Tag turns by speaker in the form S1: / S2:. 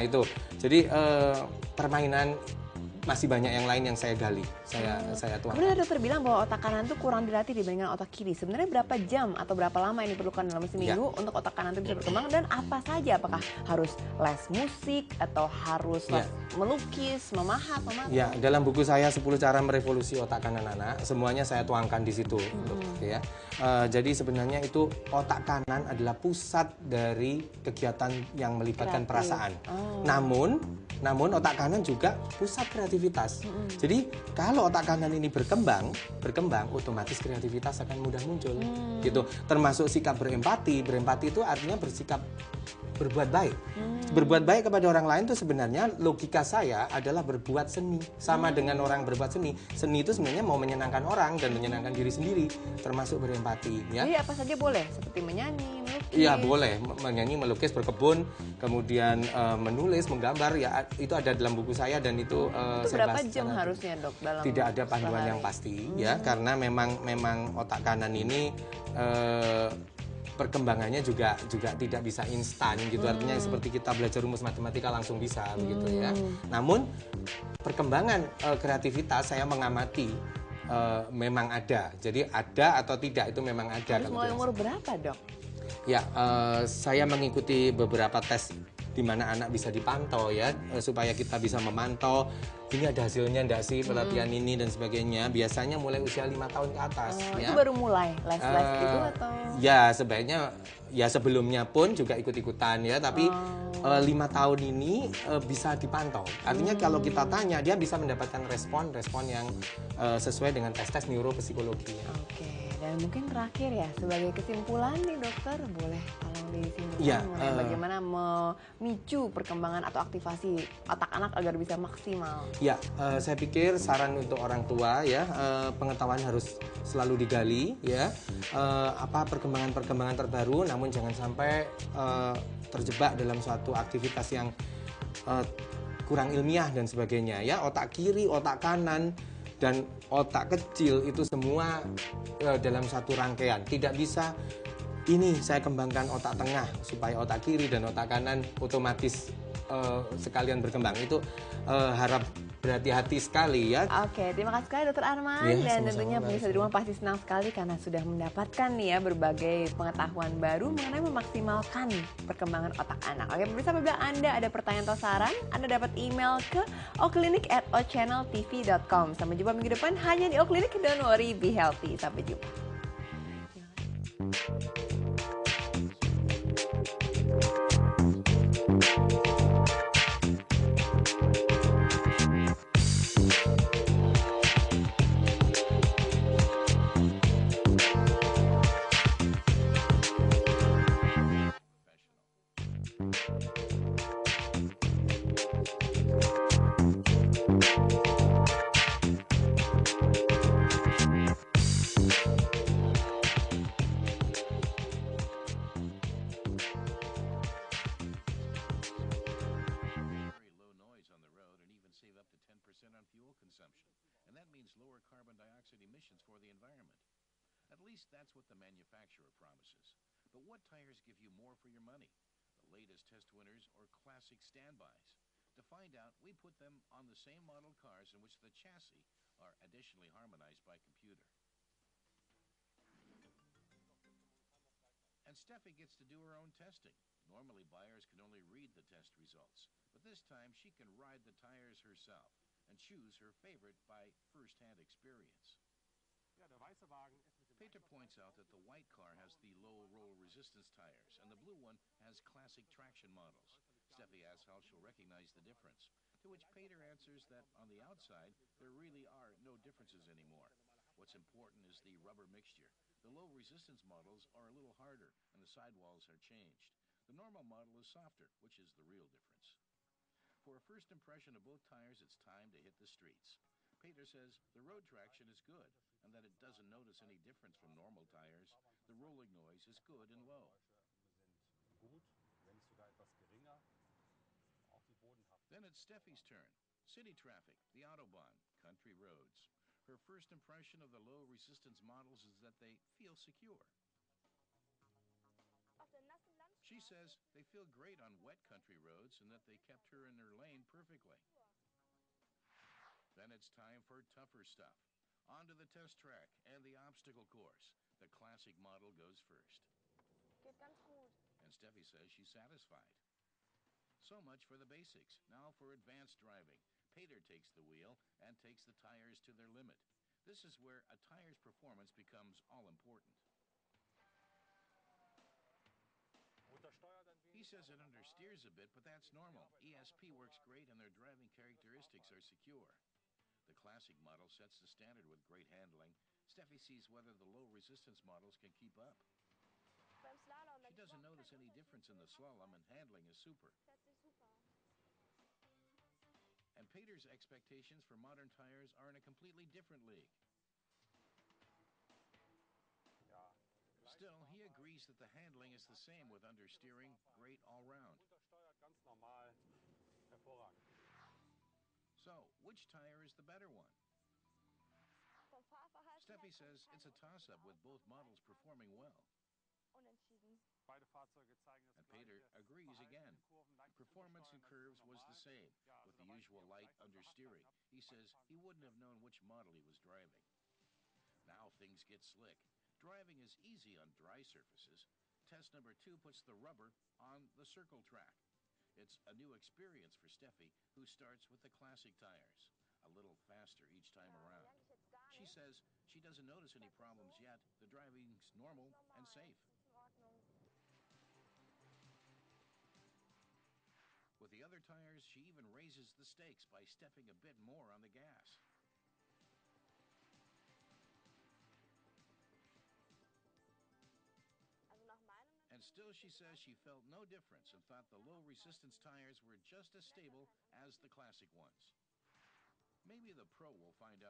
S1: itu. Jadi permainan masih banyak yang lain yang saya gali, saya tuangkan.
S2: Kemudian dokter bilang bahwa otak kanan tuh kurang dilatih dibandingkan otak kiri. Sebenarnya berapa jam atau berapa lama yang diperlukan dalam seminggu untuk otak kanan itu bisa berkembang, dan apa saja? Apakah harus les musik atau harus les melukis, memahat, mematung?
S1: Ya, dalam buku saya 10 cara merevolusi otak kanan anak, semuanya saya tuangkan di situ, ya. Jadi sebenarnya itu otak kanan adalah pusat dari kegiatan yang melibatkan perasaan. Namun otak kanan juga pusat kreativitas. Jadi kalau otak kanan ini berkembang, otomatis kreativitas akan mudah muncul. Gitu. Termasuk sikap berempati. Berempati itu artinya bersikap berbuat baik. Berbuat baik kepada orang lain itu sebenarnya logika saya adalah berbuat seni. Sama dengan orang berbuat seni. Seni itu sebenarnya mau menyenangkan orang dan menyenangkan diri sendiri, termasuk berempati. Ya.
S2: Jadi apa saja boleh, seperti menyanyi, melukis?
S1: Iya boleh, menyanyi, melukis, berkebun, kemudian menulis, menggambar. Ya itu ada dalam buku saya dan itu.
S2: Itu berapa jam harusnya, Dok? Dalam
S1: tidak ada panduan yang pasti, ya, karena memang otak kanan ini perkembangannya juga tidak bisa instan gitu, artinya seperti kita belajar rumus matematika langsung bisa begitu ya. Namun perkembangan kreativitas saya mengamati memang ada, jadi ada atau tidak itu memang ada.
S2: Harus mulai umur berapa, Dok?
S1: Ya, saya mengikuti beberapa tes di mana anak bisa dipantau ya, supaya kita bisa memantau ini ada hasilnya enggak sih pelatihan ini dan sebagainya. Biasanya mulai usia 5 tahun ke atas.
S2: Ya. Itu baru mulai les-les itu atau?
S1: Ya sebaiknya ya sebelumnya pun juga ikut-ikutan ya, tapi 5 tahun ini bisa dipantau. Artinya kalau kita tanya dia bisa mendapatkan respon yang sesuai dengan tes-tes neuropsikologi.
S2: Oke, dan mungkin terakhir ya sebagai kesimpulan nih dokter, boleh tolong disimpulkan mengenai bagaimana memicu perkembangan atau aktivasi otak anak agar bisa maksimal?
S1: Ya, saya pikir saran untuk orang tua ya, pengetahuan harus selalu digali ya, apa perkembangan terbaru, namun jangan sampai terjebak dalam suatu aktivitas yang kurang ilmiah dan sebagainya ya. Otak kiri, otak kanan, dan otak kecil itu semua dalam satu rangkaian. Tidak bisa ini saya kembangkan otak tengah supaya otak kiri dan otak kanan otomatis sekalian berkembang. Itu harap berhati-hati sekali ya.
S2: Oke, terima kasih sekali Dokter Arman, dan tentunya pemirsa di rumah pasti senang sekali karena sudah mendapatkan nih ya berbagai pengetahuan baru mengenai memaksimalkan perkembangan otak anak. Oke pemirsa, apabila Anda ada pertanyaan atau saran, Anda dapat email ke oclinic@ochanneltv.com. Sampai jumpa minggu depan hanya di Oclinic. Don't worry, be healthy. Sampai jumpa.
S3: Lower carbon dioxide emissions for the environment. At least that's what the manufacturer promises. But what tires give you more for your money? The latest test winners or classic standbys? To find out, we put them on the same model cars in which the chassis are additionally harmonized by computer. And Steffi gets to do her own testing. Normally, buyers can only read the test results, but this time she can ride the tires herself and choose her favorite by first-hand experience. Peter points out that the white car has the low roll resistance tires, and the blue one has classic traction models. Steffi asks how she'll recognize the difference, to which Peter answers that on the outside, there really are no differences anymore. What's important is the rubber mixture. The low resistance models are a little harder, and the sidewalls are changed. The normal model is softer, which is the real difference. For a first impression of both tires, it's time to hit the streets. Peter says the road traction is good and that it doesn't notice any difference from normal tires. The rolling noise is good and low. Then it's Steffi's turn. City traffic, the Autobahn, country roads. Her first impression of the low resistance models is that they feel secure. She says they feel great on wet country roads and that they kept her in her lane perfectly. Then it's time for tougher stuff. Onto the test track and the obstacle course. The classic model goes first.
S4: Geht ganz gut.
S3: And Steffi says she's satisfied. So much for the basics. Now for advanced driving. Peter takes the wheel and takes the tires to their limit. This is where a tire's performance becomes all important. He says it understeers a bit, but that's normal. ESP works great and their driving characteristics are secure. The classic model sets the standard with great handling. Steffi sees whether the low-resistance models can keep up.
S4: Beim Slalom,
S3: She doesn't notice any difference in the slalom, and handling is super.
S4: Fährt sich super.
S3: And Peter's expectations for modern tires are in a completely different league. Still, he agrees that the handling is the same with understeering, great all round. So, which tire is the better one?
S4: Vom Fahrverhalten
S3: Steffi
S4: her
S3: says
S4: kann
S3: it's a
S4: keine
S3: toss-up with both models performing well.
S4: Unentschieden.
S3: And Peter agrees again. Performance in curves was the same, with the usual light understeering. He says he wouldn't have known which model he was driving. Now things get slick. Driving is easy on dry surfaces. Test number 2 puts the rubber on the circle track. It's a new experience for Steffi, who starts with the classic tires, a little faster each time around. She says she doesn't notice any problems yet. The driving's normal and safe.
S4: In Ordnung.
S3: With the other tires, she even raises the stakes by stepping a bit more on the gas.
S4: Also nach meinem
S3: And still, she says she felt no difference and thought the low-resistance tires were just as stable as the classic ones. Maybe the pro will find out